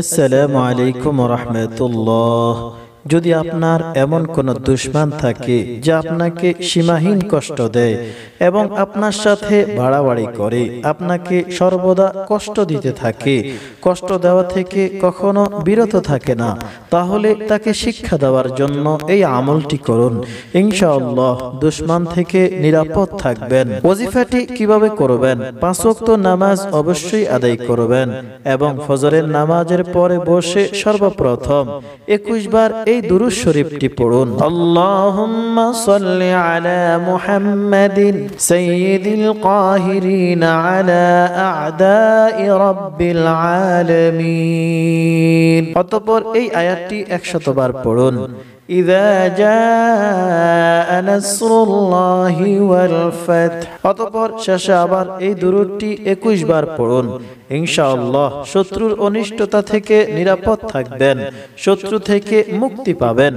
আসসালামু আলাইকুম রহমতুল্লাহ। যদি আপনার এমন কোন দুশমন থাকে যা আপনাকে সীমাহীন কষ্ট দেয় এবং আপনার সাথে বাড়াবাড়ি করে, আপনাকে সর্বদা কষ্ট দিতে থাকে, কষ্ট দেওয়া থেকে কখনো বিরত থাকে না, তাহলে তাকে শিক্ষা দেওয়ার জন্য এই আমলটি করুন। ইনশাআল্লাহ দুশমন থেকে নিরাপদ থাকবেন। ওয়াজিফাটি কিভাবে করবেন? 5 ওয়াক্ত নামাজ অবশ্যই আদায় করবেন এবং ফজরের নামাজের পরে বসে সর্বপ্রথম 21 বার এই দুরূদ শরীফটি পড়ুন। আল্লাহুম্মা সাল্লি আলা মুহাম্মাদিন সাইয়্যিদিল কাহিরিন আলা আ'দাই রাব্বিল আলামিন। অতঃপর এই আয়াতটি 100 বার পড়ুন। ইযা জাআ নাসরুল্লাহি ওয়াল ফাতহ। অতঃপর শেষে আবার এই দুরূদটি 21 বার পড়ুন। ইনশাআল্লাহ শত্রুর অনিষ্টতা থেকে নিরাপদ থাকবেন, শত্রু থেকে মুক্তি পাবেন।